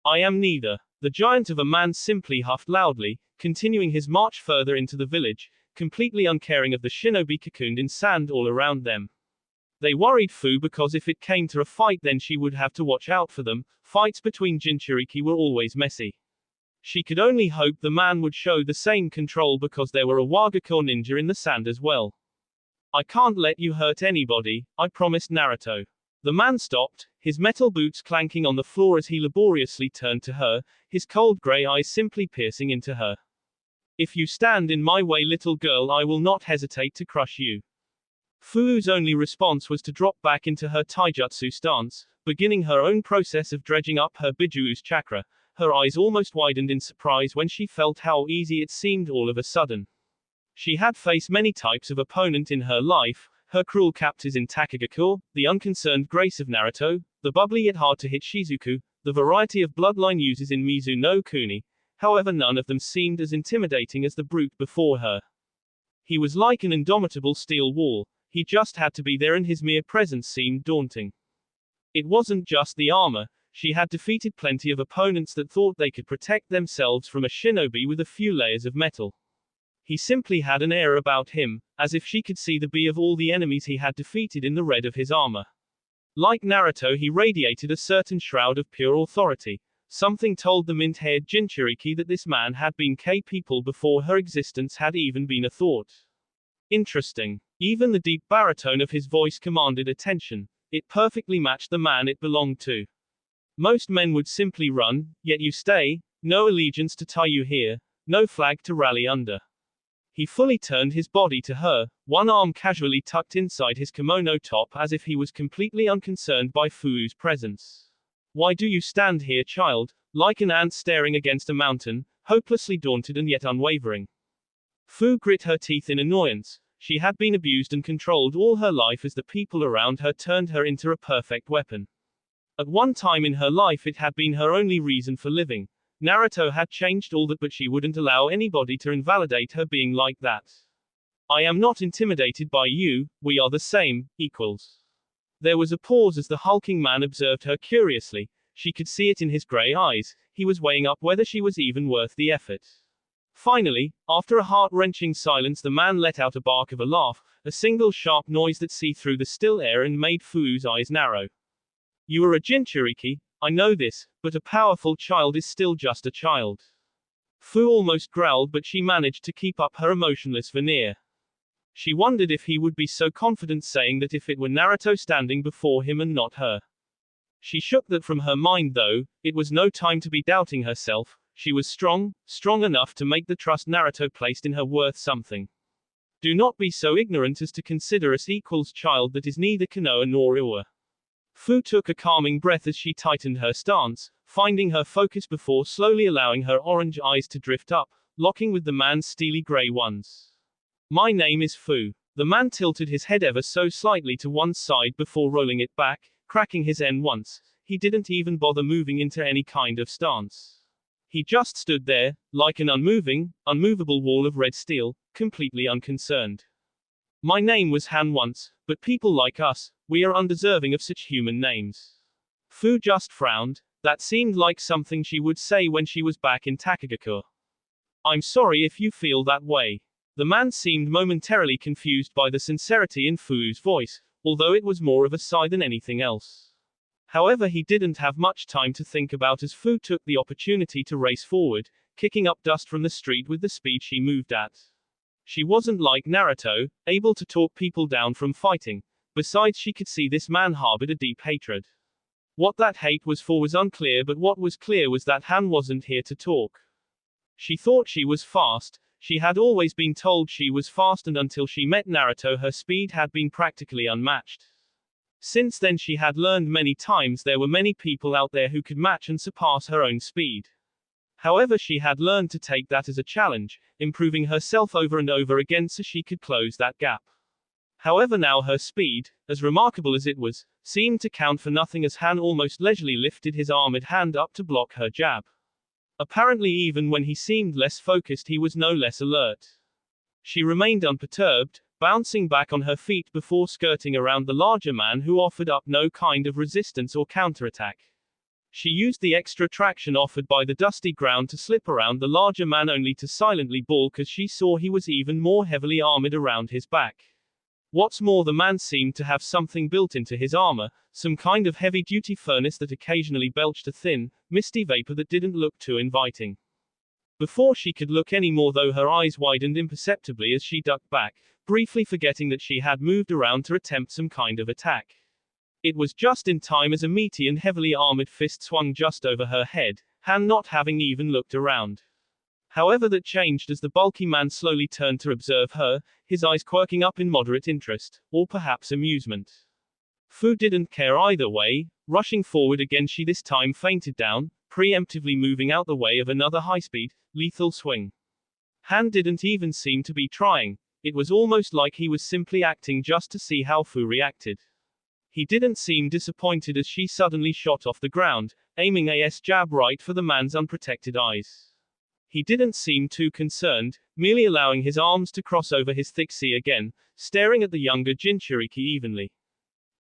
I am neither. The giant of a man simply huffed loudly, continuing his march further into the village, completely uncaring of the shinobi cocooned in sand all around them. They worried Fu because if it came to a fight then she would have to watch out for them. Fights between Jinchuriki were always messy. She could only hope the man would show the same control because there were a Wagacore ninja in the sand as well. I can't let you hurt anybody, I promised Naruto. The man stopped, his metal boots clanking on the floor as he laboriously turned to her, his cold gray eyes simply piercing into her. If you stand in my way, little girl, I will not hesitate to crush you. Fu's only response was to drop back into her taijutsu stance, beginning her own process of dredging up her bijuu's chakra. Her eyes almost widened in surprise when she felt how easy it seemed all of a sudden. She had faced many types of opponent in her life, her cruel captors in Takagakure, the unconcerned grace of Naruto, the bubbly yet hard-to-hit Shizuku, the variety of bloodline users in Mizu no Kuni. However, none of them seemed as intimidating as the brute before her. He was like an indomitable steel wall. He just had to be there, and his mere presence seemed daunting. It wasn't just the armor. She had defeated plenty of opponents that thought they could protect themselves from a shinobi with a few layers of metal. He simply had an air about him, as if she could see the B of all the enemies he had defeated in the red of his armor. Like Naruto, he radiated a certain shroud of pure authority. Something told the mint-haired Jinchuriki that this man had been K-people before her existence had even been a thought. Interesting. Even the deep baritone of his voice commanded attention. It perfectly matched the man it belonged to. Most men would simply run, yet you stay. No allegiance to tie you here, no flag to rally under. He fully turned his body to her, one arm casually tucked inside his kimono top as if he was completely unconcerned by Fu's presence. Why do you stand here, child, like an ant staring against a mountain, hopelessly daunted and yet unwavering? Fu grit her teeth in annoyance. She had been abused and controlled all her life as the people around her turned her into a perfect weapon. At one time in her life it had been her only reason for living. Naruto had changed all that, but she wouldn't allow anybody to invalidate her being like that. I am not intimidated by you, we are the same, equals. There was a pause as the hulking man observed her curiously. She could see it in his gray eyes. He was weighing up whether she was even worth the effort. Finally, after a heart-wrenching silence, the man let out a bark of a laugh, a single sharp noise that seethed through the still air and made Fu's eyes narrow. You are a Jinchuriki, I know this, but a powerful child is still just a child. Fu almost growled, but she managed to keep up her emotionless veneer. She wondered if he would be so confident saying that if it were Naruto standing before him and not her. She shook that from her mind though. It was no time to be doubting herself. She was strong enough to make the trust Naruto placed in her worth something. Do not be so ignorant as to consider us equals, child that is neither Konoha nor Iwa. Fu took a calming breath as she tightened her stance, finding her focus before slowly allowing her orange eyes to drift up, locking with the man's steely gray ones. My name is Fu. The man tilted his head ever so slightly to one side before rolling it back, cracking his N once. He didn't even bother moving into any kind of stance. He just stood there, like an unmovable wall of red steel, completely unconcerned. My name was Han once, but people like us, we are undeserving of such human names. Fu just frowned. That seemed like something she would say when she was back in Takagakure. I'm sorry if you feel that way. The man seemed momentarily confused by the sincerity in Fu's voice, although it was more of a sigh than anything else. However, he didn't have much time to think about as Fu took the opportunity to race forward, kicking up dust from the street with the speed she moved at. She wasn't like Naruto, able to talk people down from fighting. Besides, she could see this man harbored a deep hatred. What that hate was for was unclear, but what was clear was that Han wasn't here to talk. She thought she was fast. She had always been told she was fast, and until she met Naruto her speed had been practically unmatched. Since then she had learned many times there were many people out there who could match and surpass her own speed. However, she had learned to take that as a challenge, improving herself over and over again so she could close that gap. However, now her speed, as remarkable as it was, seemed to count for nothing as Han almost leisurely lifted his armored hand up to block her jab. Apparently, even when he seemed less focused, he was no less alert. She remained unperturbed, bouncing back on her feet before skirting around the larger man who offered up no kind of resistance or counterattack. She used the extra traction offered by the dusty ground to slip around the larger man, only to silently balk as she saw he was even more heavily armored around his back. What's more, the man seemed to have something built into his armor, some kind of heavy-duty furnace that occasionally belched a thin, misty vapor that didn't look too inviting. Before she could look any more, though, her eyes widened imperceptibly as she ducked back, briefly forgetting that she had moved around to attempt some kind of attack. It was just in time as a meaty and heavily armored fist swung just over her head, Han not having even looked around. However, that changed as the bulky man slowly turned to observe her, his eyes quirking up in moderate interest, or perhaps amusement. Fu didn't care either way. Rushing forward again, she this time fainted down, preemptively moving out the way of another high-speed, lethal swing. Han didn't even seem to be trying. It was almost like he was simply acting just to see how Fu reacted. He didn't seem disappointed as she suddenly shot off the ground, aiming a jab right for the man's unprotected eyes. He didn't seem too concerned, merely allowing his arms to cross over his thick sea again, staring at the younger Jinchuriki evenly.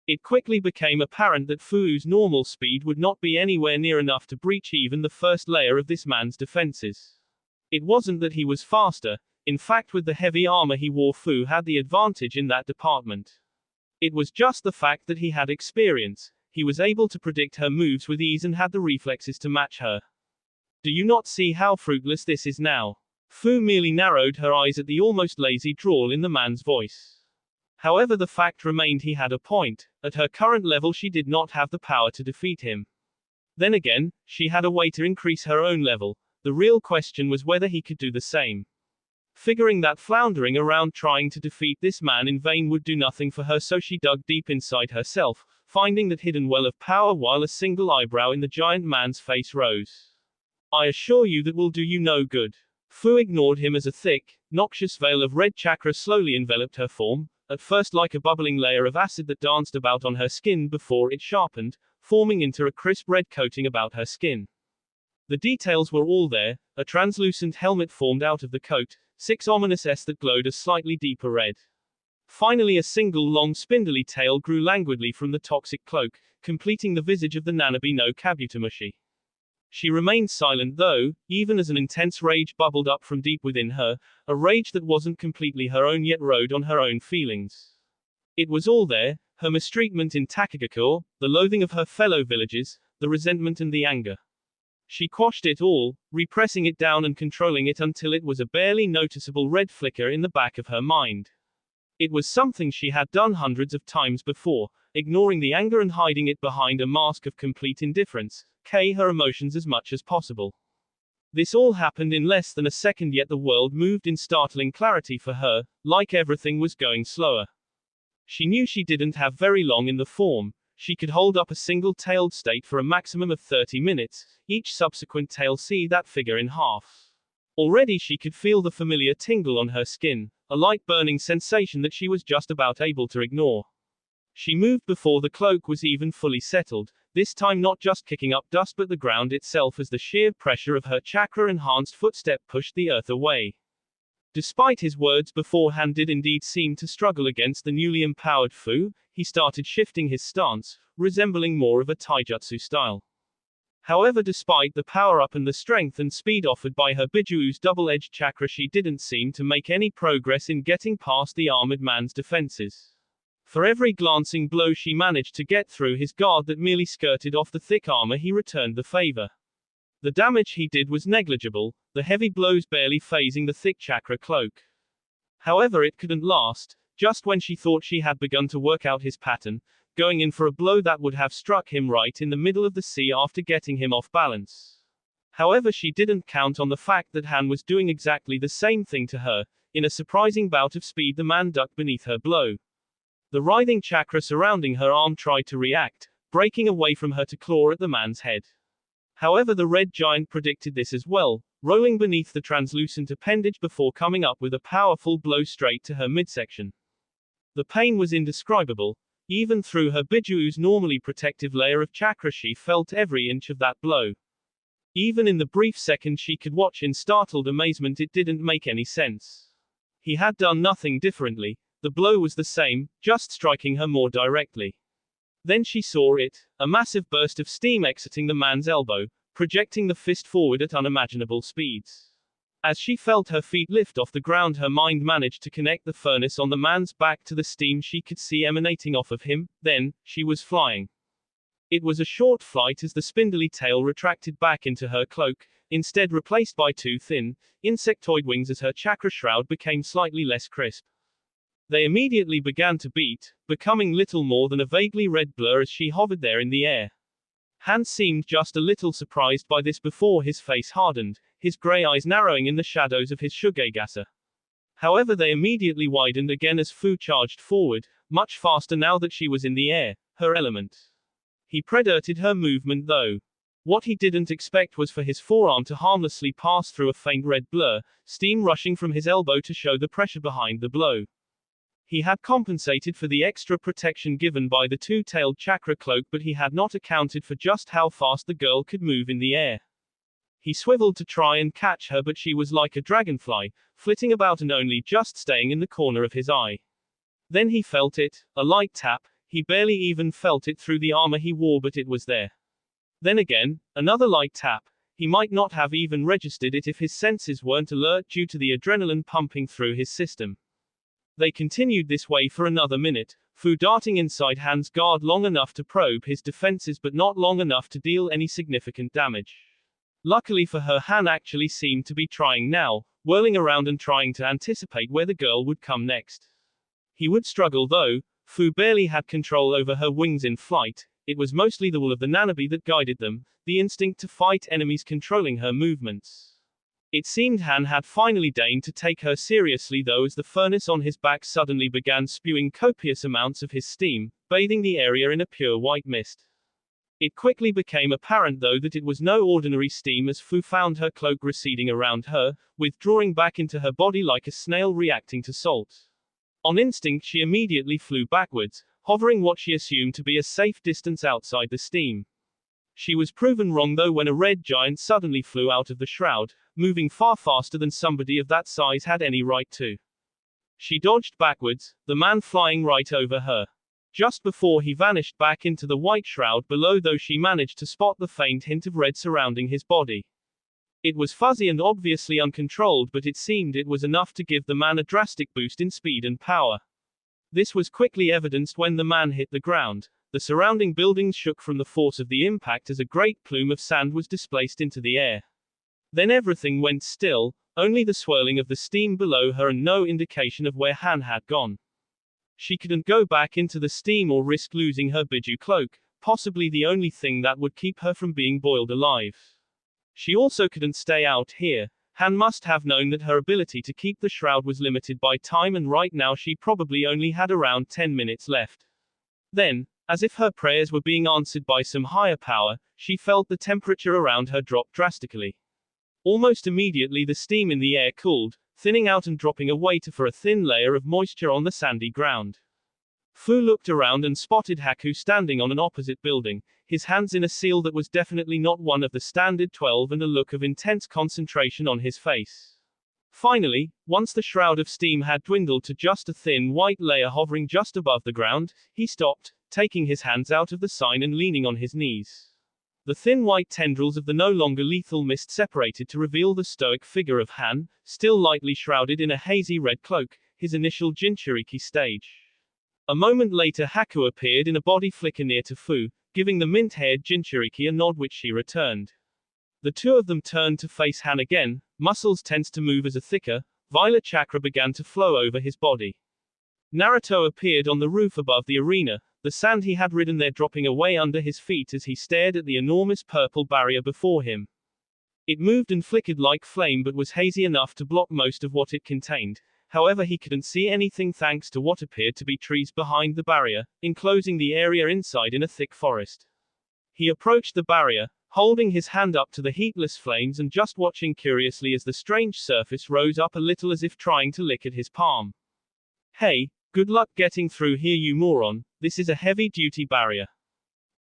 It quickly became apparent that Fu's normal speed would not be anywhere near enough to breach even the first layer of this man's defenses. It wasn't that he was faster. In fact, with the heavy armor he wore, Fu had the advantage in that department. It was just the fact that he had experience. He was able to predict her moves with ease and had the reflexes to match her. Do you not see how fruitless this is now? Fu merely narrowed her eyes at the almost lazy drawl in the man's voice. However, the fact remained he had a point. At her current level she did not have the power to defeat him. Then again, she had a way to increase her own level. The real question was whether he could do the same. Figuring that floundering around trying to defeat this man in vain would do nothing for her, so she dug deep inside herself, finding that hidden well of power while a single eyebrow in the giant man's face rose. I assure you that will do you no good. Fu ignored him as a thick, noxious veil of red chakra slowly enveloped her form, at first like a bubbling layer of acid that danced about on her skin before it sharpened, forming into a crisp red coating about her skin. The details were all there. A translucent helmet formed out of the coat, 6 ominous S that glowed a slightly deeper red. Finally, a single long spindly tail grew languidly from the toxic cloak, completing the visage of the Nanabi no Kabutamushi. She remained silent though, even as an intense rage bubbled up from deep within her, a rage that wasn't completely her own yet rode on her own feelings. It was all there, her mistreatment in Takagakure, the loathing of her fellow villagers, the resentment and the anger. She quashed it all, repressing it down and controlling it until it was a barely noticeable red flicker in the back of her mind. It was something she had done hundreds of times before, ignoring the anger and hiding it behind a mask of complete indifference, her emotions as much as possible. This all happened in less than a second, yet the world moved in startling clarity for her, like everything was going slower. She knew she didn't have very long in the form. She could hold up a single-tailed state for a maximum of 30 minutes, each subsequent tail see that figure in half. Already she could feel the familiar tingle on her skin, a light burning sensation that she was just about able to ignore. She moved before the cloak was even fully settled, this time not just kicking up dust but the ground itself as the sheer pressure of her chakra-enhanced footstep pushed the earth away. Despite his words beforehand did indeed seem to struggle against the newly empowered Fu, he started shifting his stance, resembling more of a taijutsu style. However, despite the power-up and the strength and speed offered by her Bijuu's double-edged chakra, she didn't seem to make any progress in getting past the armored man's defenses. For every glancing blow she managed to get through his guard that merely skirted off the thick armor, he returned the favor. The damage he did was negligible, the heavy blows barely phasing the thick chakra cloak. However, it couldn't last. Just when she thought she had begun to work out his pattern, going in for a blow that would have struck him right in the middle of the sea after getting him off balance. However, she didn't count on the fact that Han was doing exactly the same thing to her. In a surprising bout of speed, the man ducked beneath her blow. The writhing chakra surrounding her arm tried to react, breaking away from her to claw at the man's head. However, the red giant predicted this as well, rolling beneath the translucent appendage before coming up with a powerful blow straight to her midsection. The pain was indescribable. Even through her Bijuu's normally protective layer of chakra, she felt every inch of that blow. Even in the brief second she could watch in startled amazement, it didn't make any sense. He had done nothing differently. The blow was the same, just striking her more directly. Then she saw it, a massive burst of steam exiting the man's elbow, projecting the fist forward at unimaginable speeds. As she felt her feet lift off the ground, her mind managed to connect the furnace on the man's back to the steam she could see emanating off of him. Then, she was flying. It was a short flight as the spindly tail retracted back into her cloak, instead replaced by two thin, insectoid wings as her chakra shroud became slightly less crisp. They immediately began to beat, becoming little more than a vaguely red blur as she hovered there in the air. Han seemed just a little surprised by this before his face hardened, his grey eyes narrowing in the shadows of his Shugegasa. However, they immediately widened again as Fu charged forward, much faster now that she was in the air, her element. He predicted her movement though. What he didn't expect was for his forearm to harmlessly pass through a faint red blur, steam rushing from his elbow to show the pressure behind the blow. He had compensated for the extra protection given by the two-tailed chakra cloak, but he had not accounted for just how fast the girl could move in the air. He swiveled to try and catch her, but she was like a dragonfly, flitting about and only just staying in the corner of his eye. Then he felt it, a light tap. He barely even felt it through the armor he wore, but it was there. Then again, another light tap. He might not have even registered it if his senses weren't alert due to the adrenaline pumping through his system. They continued this way for another minute, Fu darting inside Han's guard long enough to probe his defenses but not long enough to deal any significant damage. Luckily for her, Han actually seemed to be trying now, whirling around and trying to anticipate where the girl would come next. He would struggle though. Fu barely had control over her wings in flight. It was mostly the will of the nanabe that guided them, the instinct to fight enemies controlling her movements. It seemed Han had finally deigned to take her seriously though, as the furnace on his back suddenly began spewing copious amounts of his steam, bathing the area in a pure white mist. It quickly became apparent though that it was no ordinary steam, as Fu found her cloak receding around her, withdrawing back into her body like a snail reacting to salt. On instinct she immediately flew backwards, hovering what she assumed to be a safe distance outside the steam. She was proven wrong though when a red giant suddenly flew out of the shroud, moving far faster than somebody of that size had any right to. She dodged backwards, the man flying right over her. Just before he vanished back into the white shroud below though, she managed to spot the faint hint of red surrounding his body. It was fuzzy and obviously uncontrolled, but it seemed it was enough to give the man a drastic boost in speed and power. This was quickly evidenced when the man hit the ground. The surrounding buildings shook from the force of the impact as a great plume of sand was displaced into the air. Then everything went still, only the swirling of the steam below her and no indication of where Han had gone. She couldn't go back into the steam or risk losing her Bijuu cloak, possibly the only thing that would keep her from being boiled alive. She also couldn't stay out here. Han must have known that her ability to keep the shroud was limited by time, and right now she probably only had around 10 minutes left. Then, as if her prayers were being answered by some higher power, she felt the temperature around her drop drastically. Almost immediately the steam in the air cooled, thinning out and dropping away to for a thin layer of moisture on the sandy ground. Fu looked around and spotted Haku standing on an opposite building, his hands in a seal that was definitely not one of the standard 12 and a look of intense concentration on his face. Finally, once the shroud of steam had dwindled to just a thin white layer hovering just above the ground, he stopped, taking his hands out of the sign and leaning on his knees. The thin white tendrils of the no longer lethal mist separated to reveal the stoic figure of Han, still lightly shrouded in a hazy red cloak, his initial Jinchuriki stage. A moment later Haku appeared in a body flicker near to Fu, giving the mint-haired Jinchuriki a nod which she returned. The two of them turned to face Han again, muscles tensed to move as a thicker, violet chakra began to flow over his body. Naruto appeared on the roof above the arena, the sand he had ridden there dropping away under his feet as he stared at the enormous purple barrier before him. It moved and flickered like flame but was hazy enough to block most of what it contained. However, he couldn't see anything thanks to what appeared to be trees behind the barrier, enclosing the area inside in a thick forest. He approached the barrier, holding his hand up to the heatless flames and just watching curiously as the strange surface rose up a little as if trying to lick at his palm. Hey, good luck getting through here, you moron. This is a heavy-duty barrier.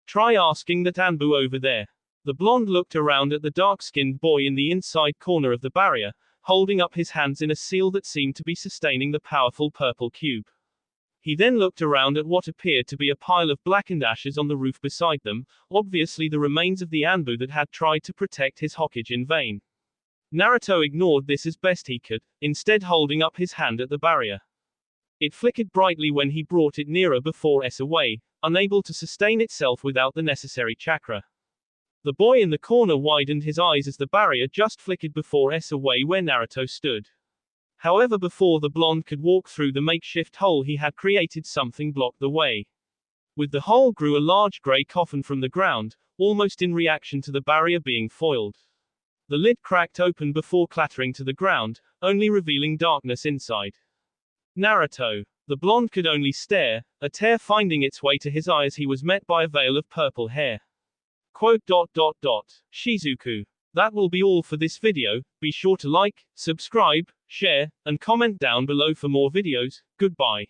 Try asking that Anbu over there. The blonde looked around at the dark-skinned boy in the inside corner of the barrier, holding up his hands in a seal that seemed to be sustaining the powerful purple cube. He then looked around at what appeared to be a pile of blackened ashes on the roof beside them, obviously the remains of the Anbu that had tried to protect his Hokage in vain. Naruto ignored this as best he could, instead holding up his hand at the barrier. It flickered brightly when he brought it nearer before S away, unable to sustain itself without the necessary chakra. The boy in the corner widened his eyes as the barrier just flickered before S away where Naruto stood. However, before the blonde could walk through the makeshift hole he had created, something blocked the way. With the hole grew a large grey coffin from the ground, almost in reaction to the barrier being foiled. The lid cracked open before clattering to the ground, only revealing darkness inside. Naruto. The blonde could only stare, a tear finding its way to his eye as he was met by a veil of purple hair. Quote. Shizuku. That will be all for this video. Be sure to like, subscribe, share, and comment down below for more videos. Goodbye.